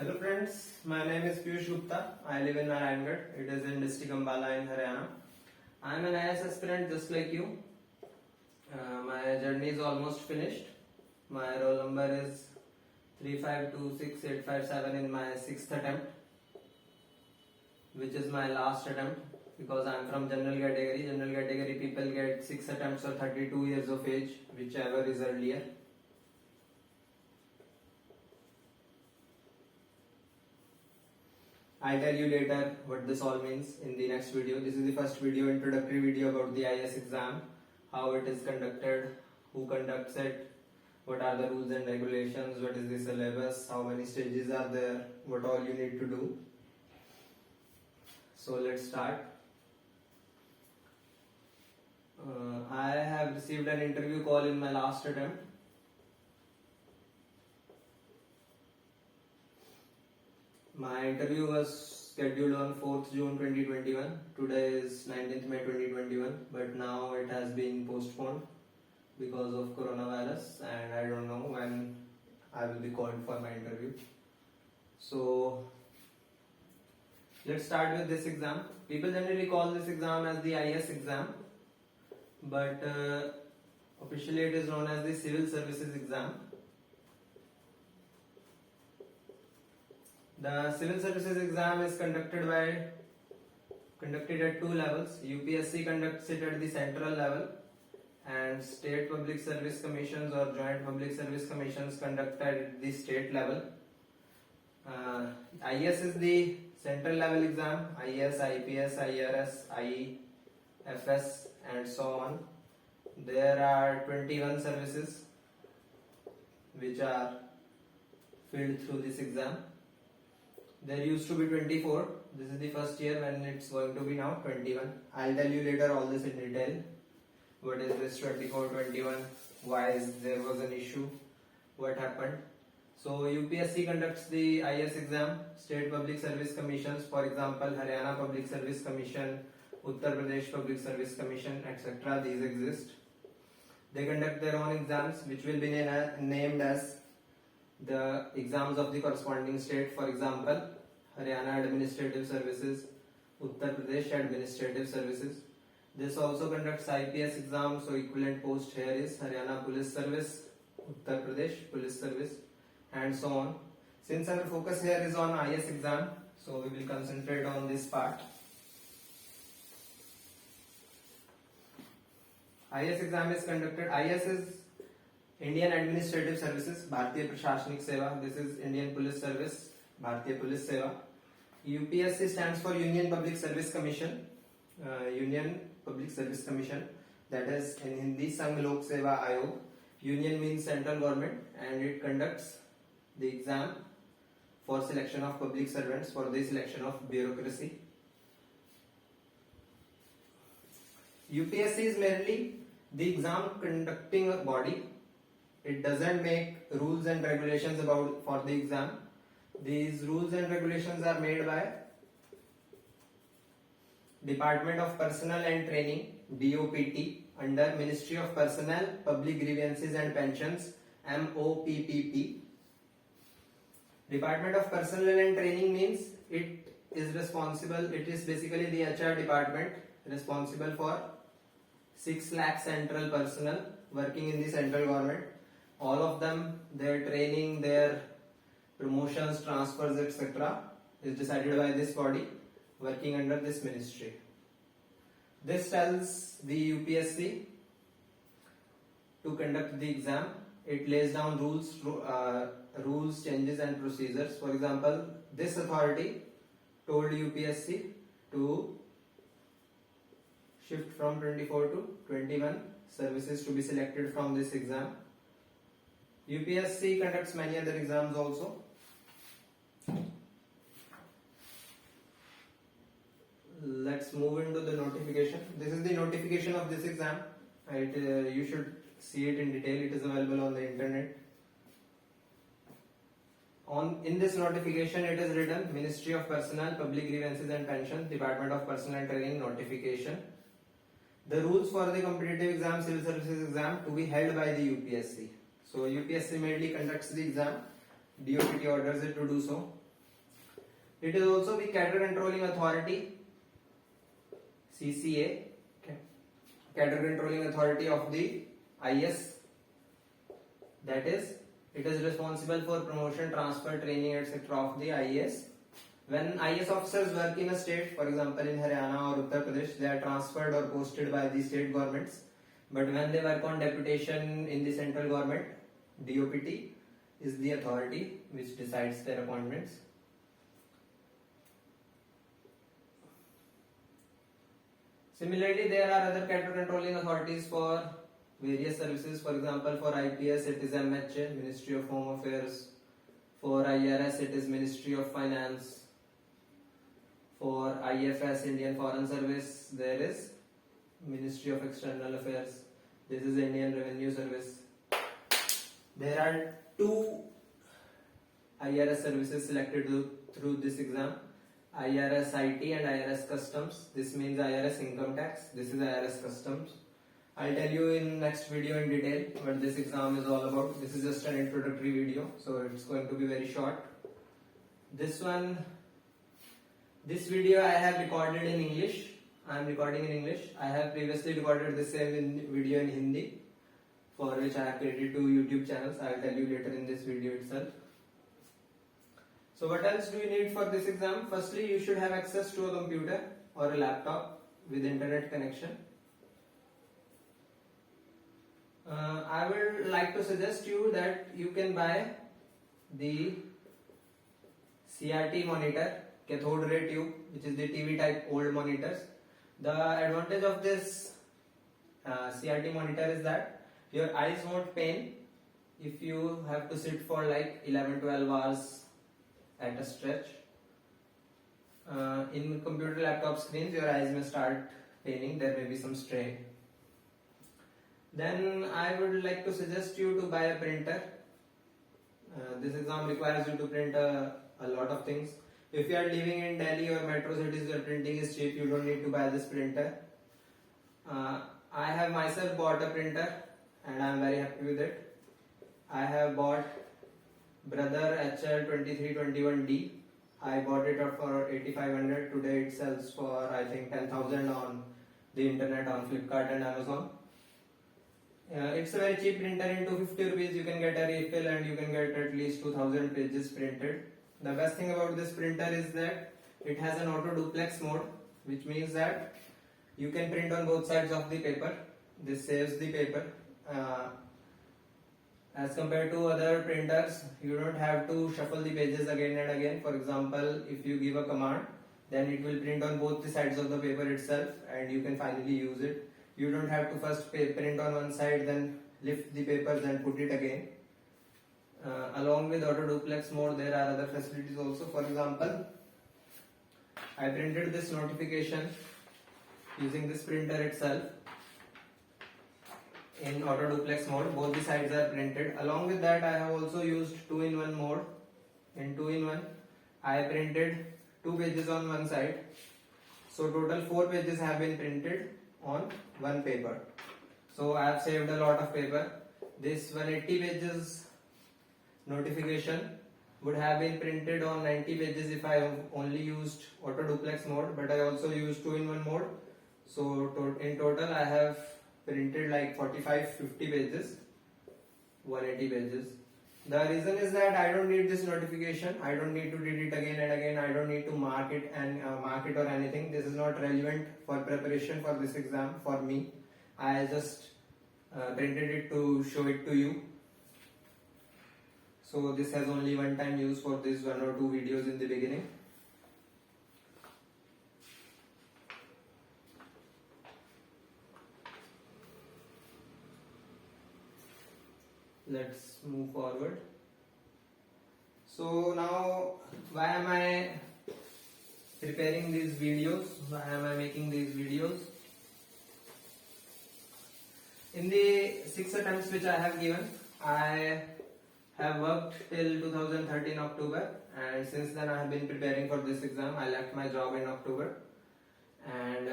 Hello friends, my name is Piyush Gupta. I live in Narayangarh. It is in district Ambala in Haryana. I am an IAS aspirant just like you. My journey is almost finished. My roll number is 3526857 in my 6th attempt, which is my last attempt because I am from general category. General category people get 6 attempts or 32 years of age, whichever is earlier. I'll tell you later what this all means in the next video. This is the first video, introductory video about the IAS exam, how it is conducted, who conducts it, what are the rules and regulations, what is the syllabus, how many stages are there, what all you need to do. So let's start. I have received an interview call in my last attempt. My interview was scheduled on 4th June 2021. Today is 19th May 2021, but now it has been postponed because of coronavirus and I don't know when I will be called for my interview. So let's start with this exam. People generally call this exam as the IAS exam, but officially it is known as the Civil Services exam. The Civil Services exam is conducted at two levels. UPSC conducts it at the central level and state public service commissions or joint public service commissions conduct at the state level. IAS is the central level exam. IAS, IPS, IRS, IFS and so on. There are 21 services which are filled through this exam. There used to be 24. This is the first year when it's going to be now 21. I'll tell you later all this in detail. What is this 24, 21? Why there was an issue? What happened? So UPSC conducts the IAS exam. State Public Service Commissions, for example, Haryana Public Service Commission, Uttar Pradesh Public Service Commission, etc. These exist. They conduct their own exams, which will be named as the exams of the corresponding state. For example, Haryana Administrative Services, Uttar Pradesh Administrative Services. This also conducts IPS exam, so equivalent post here is Haryana Police Service, Uttar Pradesh Police Service and so on. Since our focus here is on IAS exam, so we will concentrate on this part. IAS exam is conducted. IAS is Indian Administrative Services, Bharatiya Prashashanik Seva. This is Indian Police Service, Bharatiya Police Seva. UPSC stands for Union Public Service Commission. Union Public Service Commission, that is in Hindi Sangh Lok Seva Ayog. Union means central government and it conducts the exam for selection of public servants, for the selection of bureaucracy. UPSC is merely the exam conducting body. It doesn't make rules and regulations for the exam. These rules and regulations are made by Department of Personnel and Training, DOPT, under Ministry of Personnel, Public Grievances and Pensions, MOPPP. Department of Personnel and Training means it is basically the HR department responsible for 6 lakh central personnel working in the central government. All of them, their training, their promotions, transfers, etc. is decided by this body working under this ministry. This tells the UPSC to conduct the exam. It lays down rules, changes and procedures. For example, this authority told UPSC to shift from 24 to 21 services to be selected from this exam. UPSC conducts many other exams also. Let's move into the notification. This is the notification of this exam. You should see it in detail. It is available on the internet. In this notification, it is written Ministry of Personnel, Public Grievances and Pensions, Department of Personnel and Training notification. The rules for the competitive exam, civil services exam, to be held by the UPSC. So UPSC merely conducts the exam. DOPT orders it to do so. It is also the Cadre Controlling Authority, CCA, Cadre Controlling Authority of the IS. That is, it is responsible for promotion, transfer, training, etc. of the IS. When IS officers work in a state, for example in Haryana or Uttar Pradesh, they are transferred or posted by the state governments. But when they work on deputation in the central government, DOPT is the authority which decides their appointments. Similarly, there are other cadre controlling authorities for various services. For example, for IPS it is MHA, Ministry of Home Affairs. For IRS it is Ministry of Finance. For IFS, Indian Foreign Service, there is Ministry of External Affairs. This is Indian Revenue Service. There are two IRS services selected through this exam. IRS IT and IRS Customs. This means IRS Income Tax. This is IRS Customs. I'll tell you in next video in detail what this exam is all about. This is just an introductory video, so it's going to be very short. This video I have recorded in English. I am recording in English. I have previously recorded the same video in Hindi, for which I have created 2 YouTube channels. I will tell you later in this video itself. So what else do you need for this exam? Firstly, you should have access to a computer or a laptop with internet connection. I would like to suggest you that you can buy the CRT monitor, cathode ray tube, which is the TV type old monitors. The advantage of this CRT monitor is that your eyes won't pain if you have to sit for like 11-12 hours at a stretch. In computer laptop screens, your eyes may start paining, there may be some strain. Then I would like to suggest you to buy a printer. This exam requires you to print a lot of things. If you are living in Delhi or metro cities where printing is cheap, you don't need to buy this printer. I have myself bought a printer and I am very happy with it. I have bought Brother HL2321D. I bought it for 8500. Today it sells for I think 10,000 on the internet on Flipkart and Amazon. It's a very cheap printer. In 250 rupees you can get a refill and you can get at least 2000 pages printed. The best thing about this printer is that it has an auto duplex mode, which means that you can print on both sides of the paper. This saves the paper. As compared to other printers, you don't have to shuffle the pages again and again. For example, if you give a command, then it will print on both the sides of the paper itself and you can finally use it. You don't have to first print on one side, then lift the papers and put it again. Along with auto duplex mode, there are other facilities also. For example, I printed this notification using this printer itself in auto duplex mode. Both the sides are printed. Along with that, I have also used 2-in-1 mode. In 2-in-1, I printed 2 pages on one side. So total 4 pages have been printed on one paper. So I have saved a lot of paper. This 180 pages notification would have been printed on 90 pages if I only used auto duplex mode, but I also used 2-in-1 mode. So in total I have printed like 45-50 pages, 180 pages. The reason is that I don't need this notification. I don't need to read it again and again. I don't need to mark it or anything. This is not relevant for preparation for this exam for me. I just printed it to show it to you. So this has only one time use for this 1 or 2 videos in the beginning. Let's move forward. So now, why am I preparing these videos? Why am I making these videos? In the 6 attempts which I have given, I have worked till 2013 October, and since then I have been preparing for this exam. I left my job in October, and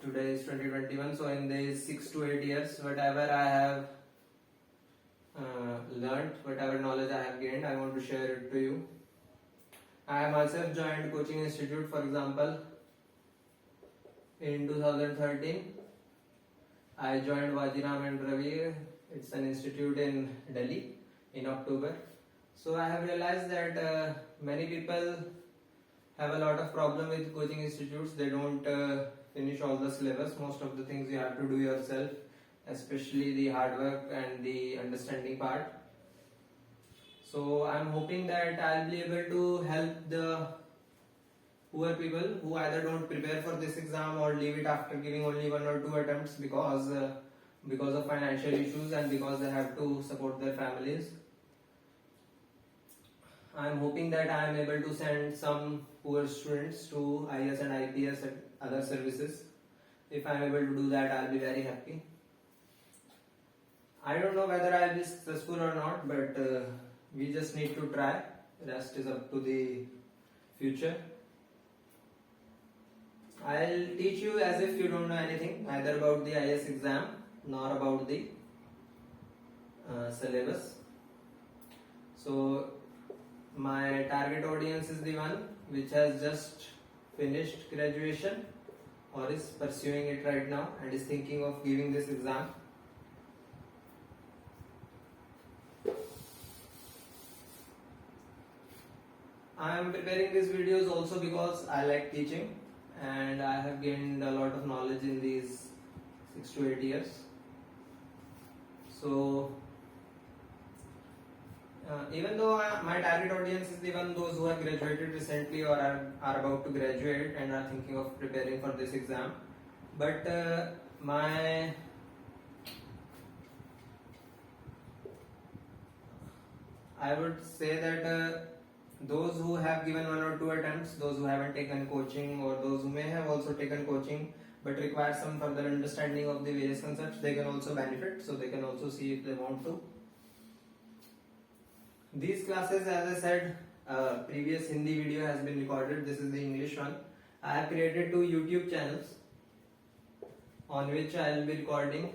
today is 2021. So in these 6 to 8 years, whatever I have learned, whatever knowledge I have gained, I want to share it to you. I myself joined coaching institute, for example, in 2013. I joined Vajiram and Ravi. It's an institute in Delhi in October. So I have realized that many people have a lot of problem with coaching institutes. They don't finish all the syllabus. Most of the things you have to do yourself, especially the hard work and the understanding part. So I'm hoping that I'll be able to help the poor people who either don't prepare for this exam or leave it after giving only 1 or 2 attempts because of financial issues and because they have to support their families. I'm hoping that I am able to send some poor students to IS and IPS and other services. If I'm able to do that, I'll be very happy. I don't know whether I'll be successful or not, but we just need to try. Rest is up to the future. I'll teach you as if you don't know anything, neither about the IS exam nor about the syllabus. So my target audience is the one which has just finished graduation or is pursuing it right now and is thinking of giving this exam. I am preparing these videos also because I like teaching and I have gained a lot of knowledge in these 6 to 8 years. So even though my target audience is even those who have graduated recently or are about to graduate and are thinking of preparing for this exam, but I would say that those who have given 1 or 2 attempts, those who haven't taken coaching or those who may have also taken coaching but require some further understanding of the various concepts, they can also benefit, so they can also see if they want to. These classes, as I said, previous Hindi video has been recorded. This is the English one. I have created 2 YouTube channels on which I will be recording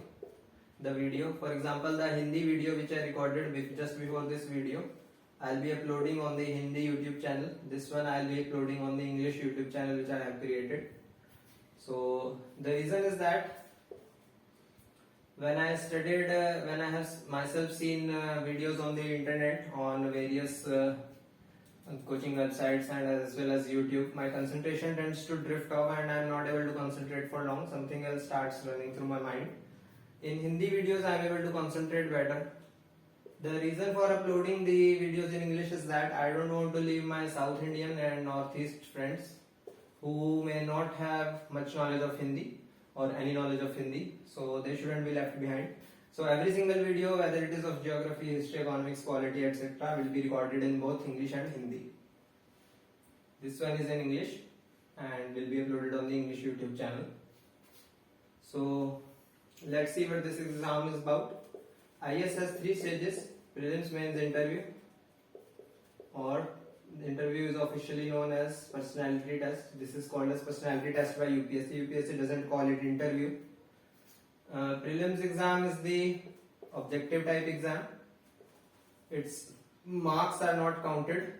the video. For example, the Hindi video which I recorded just before this video, I will be uploading on the Hindi YouTube channel. This one I will be uploading on the English YouTube channel which I have created. So the reason is that when I studied, when I have myself seen videos on the internet on various coaching websites and as well as YouTube, my concentration tends to drift off and I am not able to concentrate for long. Something else starts running through my mind. In Hindi videos, I am able to concentrate better. The reason for uploading the videos in English is that I don't want to leave my South Indian and Northeast friends who may not have much knowledge of Hindi or any knowledge of Hindi, so they shouldn't be left behind. So every single video, whether it is of geography, history, economics, polity, etc., will be recorded in both English and Hindi. This one is in English and will be uploaded on the English YouTube channel. So let's see what this exam is about. IS has 3 stages: prelims, mains, interview, or the interview is officially known as personality test. This is called as personality test by UPSC. UPSC doesn't call it interview. Prelims exam is the objective type exam. Its marks are not counted.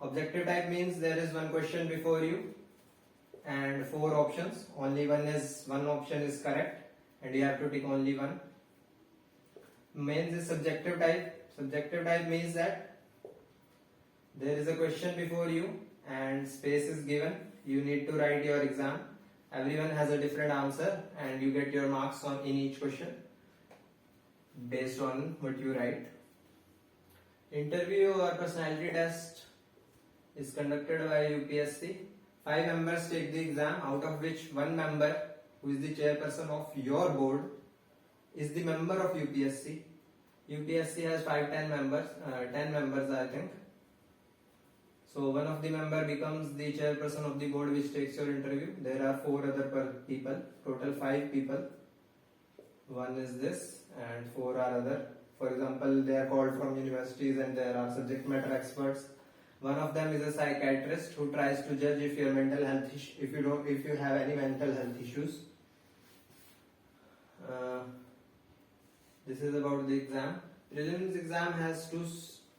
Objective type means there is one question before you and 4 options. Only one option is correct and you have to tick only one. Mains is subjective type. Subjective type means that there is a question before you and space is given. You need to write your exam. Everyone has a different answer and you get your marks in each question based on what you write. Interview or personality test is conducted by UPSC. 5 members take the exam, out of which 1 member, who is the chairperson of your board, is the member of UPSC. UPSC has 10 members I think. So one of the member becomes the chairperson of the board which takes your interview. There are 4 other people, total 5 people. One is this and 4 are other. For example, they are called from universities and there are subject matter experts. One of them is a psychiatrist who tries to judge if your mental health if you have any mental health issues. This is about the exam. Prelims exam has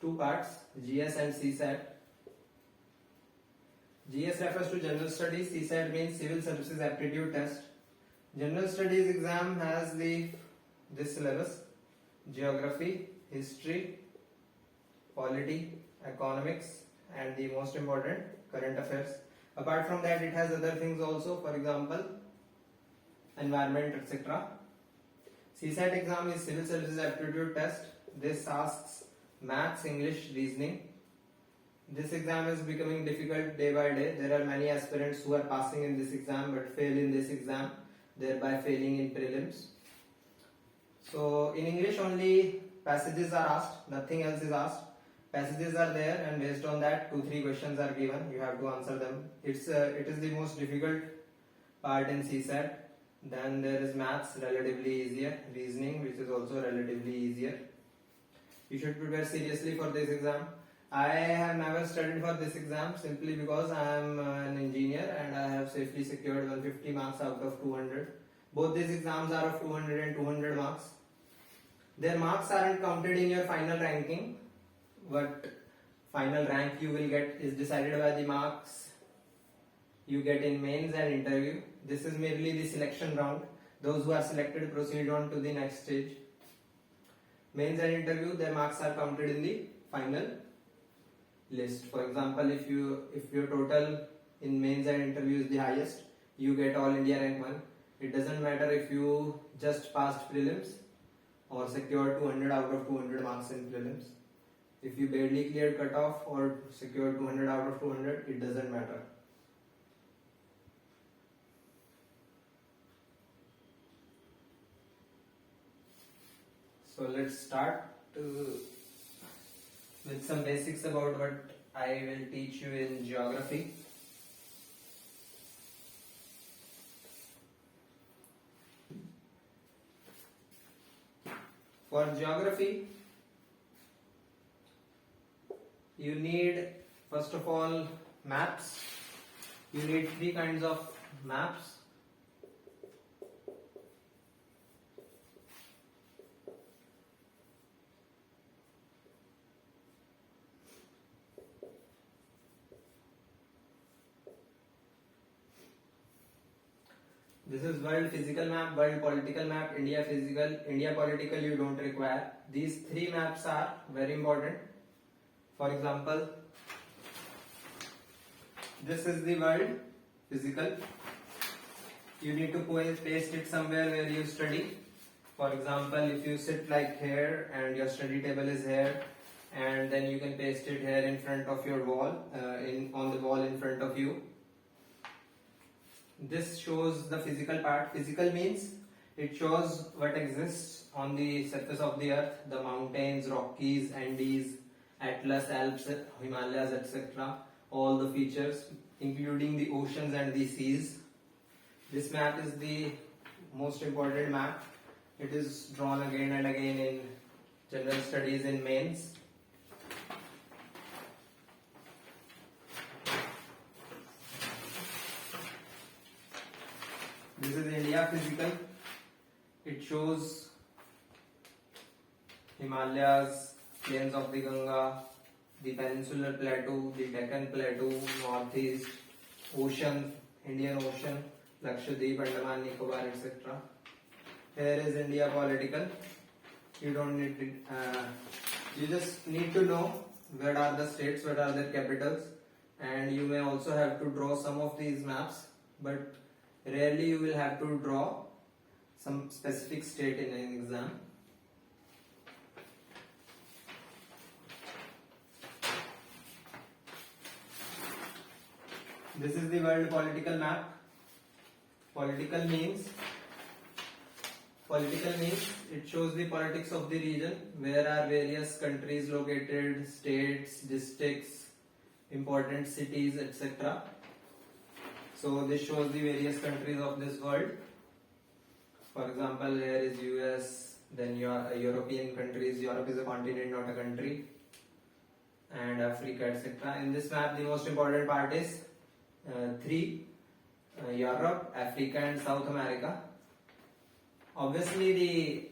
two parts, GS and CSAT. GS refers to General Studies. CSAT means Civil Services Aptitude Test. General Studies exam has this syllabus: Geography, History, Polity, Economics, and the most important, Current Affairs. Apart from that, it has other things also. For example, Environment, etc. CSAT exam is Civil Services Aptitude Test. This asks Maths, English, Reasoning. This exam is becoming difficult day by day. There are many aspirants who are passing in this exam but fail in this exam, thereby failing in prelims. So in English only passages are asked, nothing else is asked. Passages are there and based on that 2-3 questions are given. You have to answer them. It is the most difficult part in CSAT. Then there is Maths, relatively easier. Reasoning, which is also relatively easier. You should prepare seriously for this exam. I have never studied for this exam simply because I am an engineer and I have safely secured 150 marks out of 200. Both these exams are of 200 and 200 marks. Their marks aren't counted in your final ranking. What final rank you will get is decided by the marks you get in mains and interview. This is merely the selection round. Those who are selected proceed on to the next stage. Mains and interview, their marks are counted in the final list. For example, if your total in mains and interview is the highest, you get all India rank 1. It doesn't matter if you just passed prelims or secured 200 out of 200 marks in prelims. If you barely cleared cutoff or secured 200 out of 200, it doesn't matter. So let's start with some basics about what I will teach you in geography. For geography, you need first of all maps. You need 3 kinds of maps. This is world physical map, world political map, India physical, India political you don't require. These 3 maps are very important. For example, this is the world physical. You need to paste it somewhere where you study. For example, if you sit like here and your study table is here, and then you can paste it here in front of your wall, on the wall in front of you. This shows the physical part. Physical means it shows what exists on the surface of the earth, the mountains, Rockies, Andes, Atlas, Alps, Himalayas, etc. All the features, including the oceans and the seas. This map is the most important map. It is drawn again and again in general studies in mains. This is India physical. It shows Himalayas, plains of the Ganga, the Peninsular Plateau, the Deccan Plateau, Northeast, Ocean, Indian Ocean, Lakshadweep, Andaman, Nicobar, etc. Here is India political. You don't need to, you just need to know where are the states, what are their capitals, and you may also have to draw some of these maps, but rarely you will have to draw some specific state in an exam. This is the world political map. Political means it shows the politics of the region, where are various countries located, states, districts, important cities, etc. So this shows the various countries of this world. For example, here is US, then your European countries. Europe is a continent, not a country, and Africa, etc. In this map, the most important part is 3: Europe, Africa, and South America. Obviously, the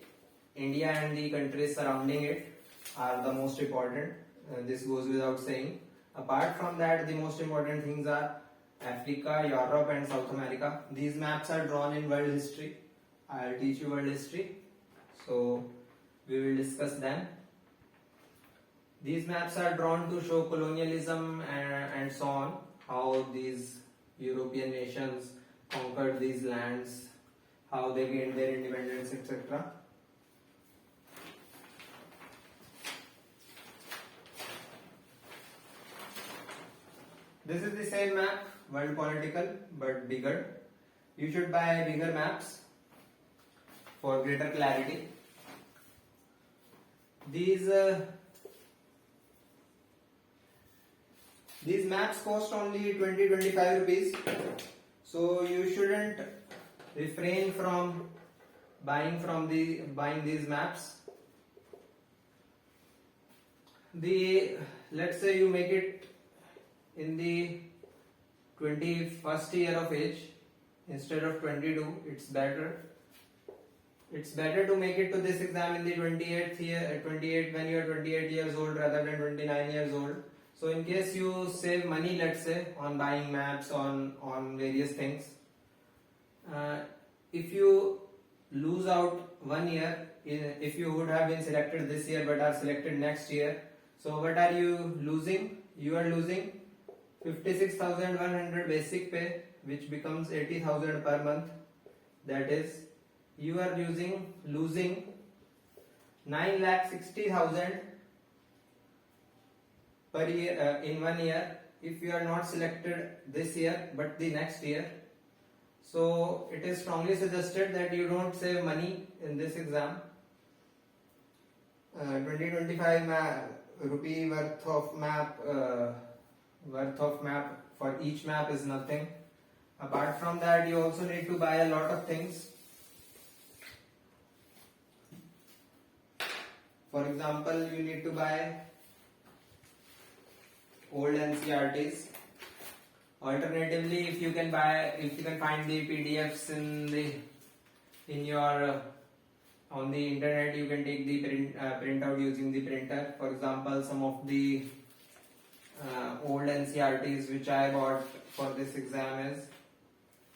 India and the countries surrounding it are the most important. This goes without saying. Apart from that, the most important things are Africa, Europe and South America. These maps are drawn in world history. I'll teach you world history. So we will discuss them. These maps are drawn to show colonialism and so on, how these European nations conquered these lands, how they gained their independence, etc. This is the same map, world political, but bigger. You should buy bigger maps for greater clarity. These maps cost only 20-25 rupees, so you shouldn't refrain from buying these maps. Let's say you make it in the 21st year of age instead of 22. It's better to make it to this exam in the 28th year, 28 when you are 28 years old rather than 29 years old. So in case you save money, let's say, on buying maps, on various things, if you lose out 1 year, if you would have been selected this year but are selected next year, so what are you losing? You are losing 56,100 basic pay, which becomes 80,000 per month. That is, you are losing 9,60,000 per year in 1 year if you are not selected this year but the next year. So it is strongly suggested that you don't save money in this exam. 20-25 rupee worth of map for each map is nothing. Apart from that, you also need to buy a lot of things. For example, you need to buy old NCRTs. Alternatively, if you can find the PDFs on the internet, you can take the printout using the printer. For example, some of the old NCRTs which I bought for this exam is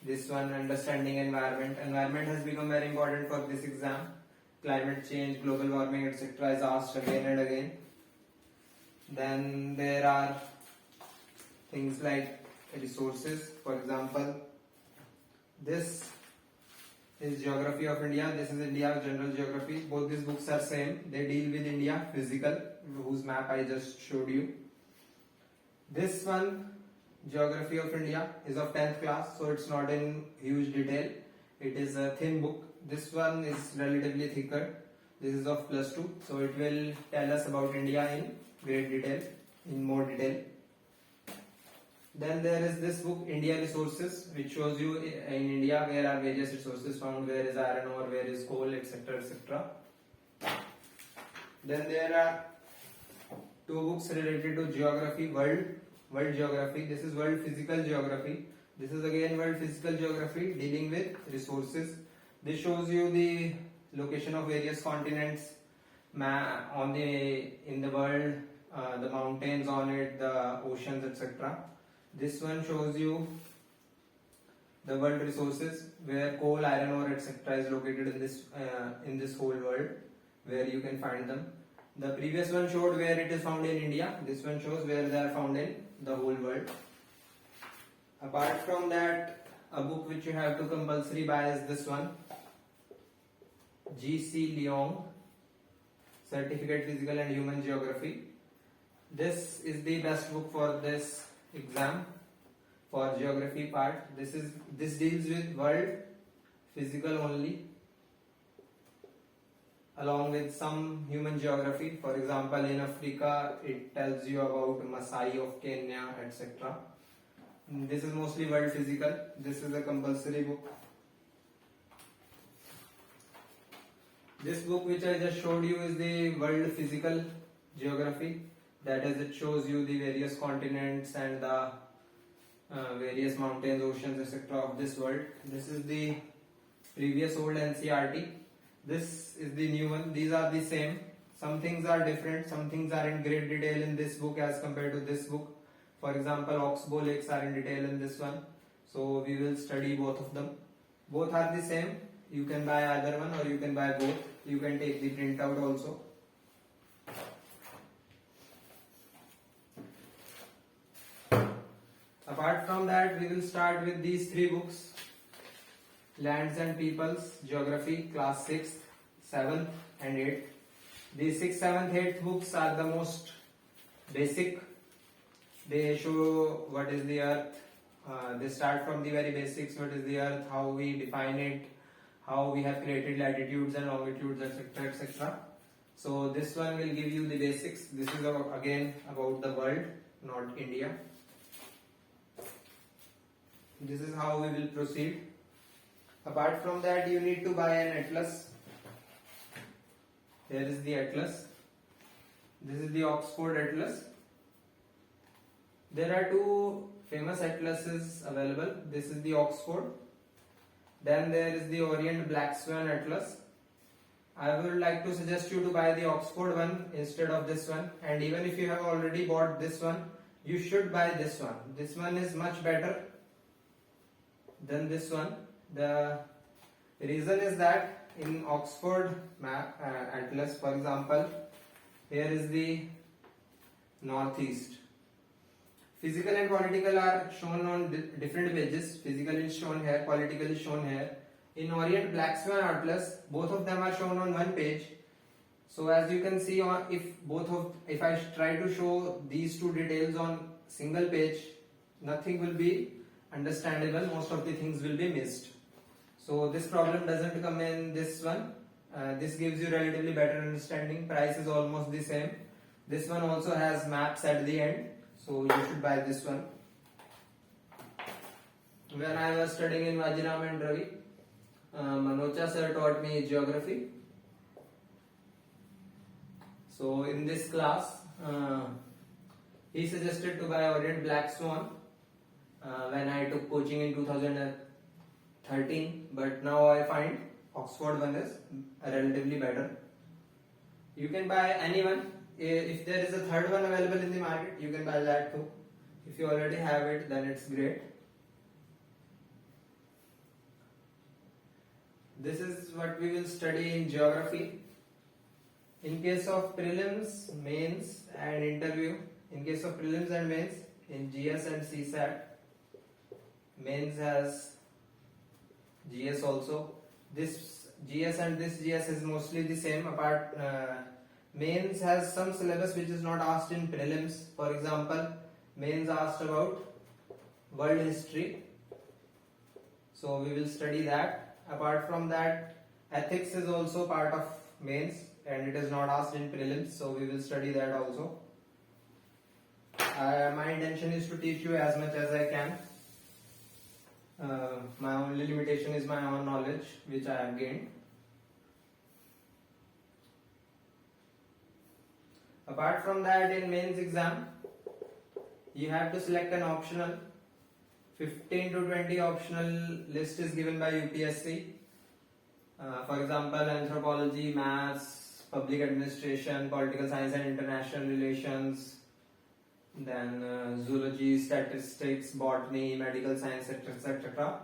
this one, Understanding Environment. Environment has become very important for this exam. Climate change, global warming, etc. is asked again and again. Then there are things like resources. For example, this is Geography of India. This is India General Geography. Both these books are same. They deal with India, physical, whose map I just showed you. This one, Geography of India, is of 10th class, so it's not in huge detail. It is a thin book. This one is relatively thicker. This is of +2, so it will tell us about India in great detail, in more detail. Then there is this book, India Resources, which shows you in India where are various resources found, where is iron ore, where is coal, etc. etc. Then there are two books related to geography, world geography. This is World Physical Geography. This is again World Physical Geography dealing with resources. This shows you the location of various continents in the world, the mountains on it, the oceans, etc. This one shows you the world resources, where coal, iron ore, etc. is located in this whole world, where you can find them. The previous one showed where it is found in India. This one shows where they are found in the whole world. Apart from that, a book which you have to compulsory buy is this one, G.C. Leong, Certificate Physical and Human Geography. This is the best book for this exam, for geography part. This deals with world physical only, along with some human geography. For example, in Africa, it tells you about Maasai of Kenya, etc. This is mostly world physical. This is a compulsory book. This book which I just showed you is the World Physical Geography. That is, it shows you the various continents and the various mountains, oceans, etc. of this world. This is the previous old NCRT. This is the new one. These are the same. Some things are different. Some things are in great detail in this book as compared to this book. For example, Oxbow lakes are in detail in this one. So we will study both of them. Both are the same. You can buy either one or you can buy both. You can take the printout also. Apart from that, we will start with these three books: Lands and Peoples, Geography, Class 6th, 7th and 8th. These 6th, 7th, 8th books are the most basic. They show what is the earth. They start from the very basics: what is the earth, how we define it, how we have created latitudes and longitudes, etc., etc. So this one will give you the basics. This is again about the world, not India. This is how we will proceed. Apart from that, you need to buy an atlas. Here is the atlas. This is the Oxford Atlas. There are two famous atlases available. This is the Oxford. Then there is the Orient Black Swan Atlas. I would like to suggest you to buy the Oxford one instead of this one. And even if you have already bought this one, you should buy this one. This one is much better than this one. The reason is that in Oxford map atlas, for example, here is the northeast. Physical and political are shown on different pages. Physical is shown here, political is shown here. In Orient Black Swan Atlas, both of them are shown on one page. So as you can see, if I try to show these two details on single page, nothing will be understandable. Most of the things will be missed. So this problem doesn't come in this one. This gives you relatively better understanding. Price is almost the same. This one also has maps at the end, so you should buy this one. When I was studying in Vajiram and Ravi, Manocha sir taught me geography. So in this class, he suggested to buy Orient Black Swan when I took coaching in 2013, but now I find Oxford one is relatively better. You can buy any one. If there is a third one available in the market, you can buy that too. If you already have it, then it's great. This is what we will study in geography. In case of prelims, mains and interview, in case of prelims and mains, in GS and CSAT, mains has GS also. This GS and this GS is mostly the same. Mains has some syllabus which is not asked in prelims. For example, mains asked about world history, so we will study that. Apart from that, ethics is also part of mains and it is not asked in prelims, so we will study that also. My intention is to teach you as much as I can. My only limitation is my own knowledge which I have gained. Apart from that, in mains exam, you have to select an optional. 15 to 20 optional list is given by UPSC. For example, anthropology, maths, public administration, political science and international relations, then zoology, statistics, botany, medical science, etc.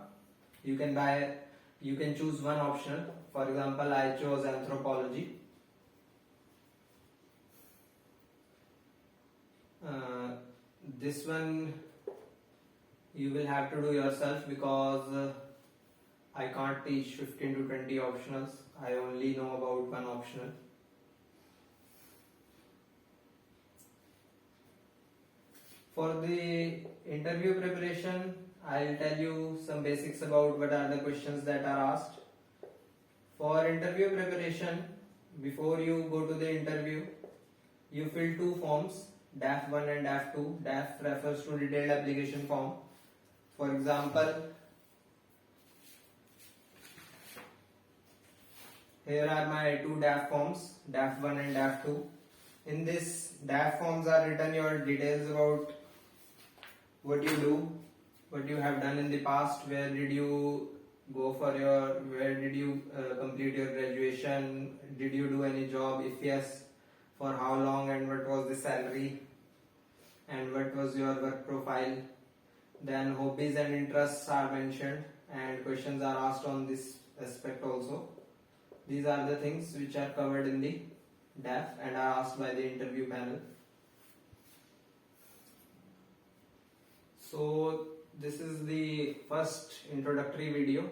You can choose one optional. For example, I chose anthropology. This one you will have to do yourself because I can't teach 15 to 20 optionals. I only know about one optional. For the interview preparation, I'll tell you some basics about what are the questions that are asked. For interview preparation, before you go to the interview, you fill two forms, DAF 1 and DAF 2. DAF refers to detailed application form. For example, here are my two DAF forms, DAF 1 and DAF 2. In this, DAF forms are written your details about what you do, what you have done in the past, where did you complete your graduation, did you do any job, if yes, for how long and what was the salary. and what was your work profile. Then hobbies and interests are mentioned and questions are asked on this aspect also. These are the things which are covered in the DAF and are asked by the interview panel. So this is the first introductory video.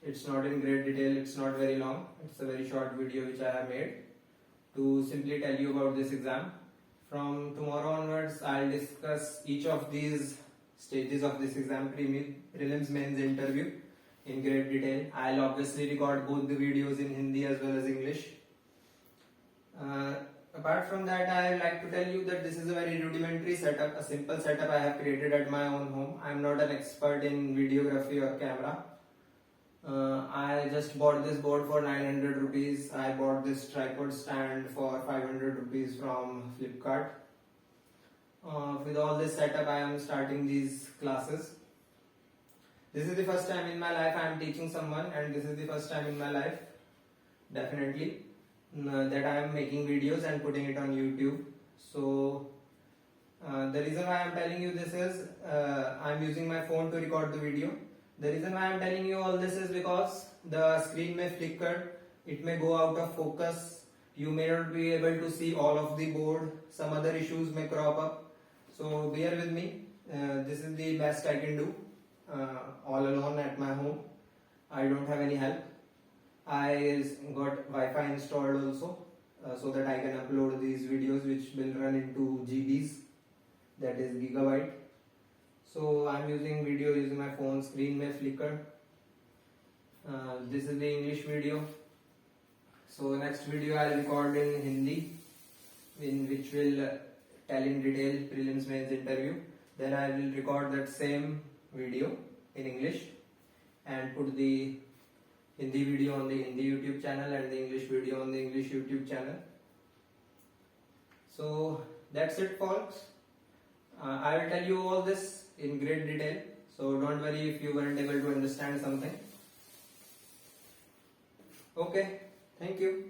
It's not in great detail, it's not very long, it's a very short video which I have made to simply tell you about this exam. From tomorrow onwards, I'll discuss each of these stages of this exam, prelims, mains, interview, in great detail. I'll obviously record both the videos in Hindi as well as English. Apart from that, I would like to tell you that this is a very rudimentary setup, a simple setup I have created at my own home. I am not an expert in videography or camera. I just bought this board for 900 rupees. I bought this tripod stand for 500 rupees from Flipkart. With all this setup, I am starting these classes. This is the first time in my life I am teaching someone, and this is the first time in my life, definitely, that I am making videos and putting it on YouTube. So the reason why I am telling you this is I am using my phone to record the video. The reason why I am telling you all this is because the screen may flicker, it may go out of focus, you may not be able to see all of the board, some other issues may crop up. So bear with me, this is the best I can do, all alone at my home. I don't have any help. I got Wi-Fi installed also, so that I can upload these videos which will run into GBs, that is gigabyte. So I'm using video using my phone, screen may flicker. This is the English video. So next video I'll record in Hindi, in which will tell in detail prelims, mains, interview. Then I will record that same video in English and put the Hindi video on the Hindi YouTube channel and the English video on the English YouTube channel. So that's it, folks. I will tell you all this in great detail, so don't worry if you weren't able to understand something. Okay, thank you.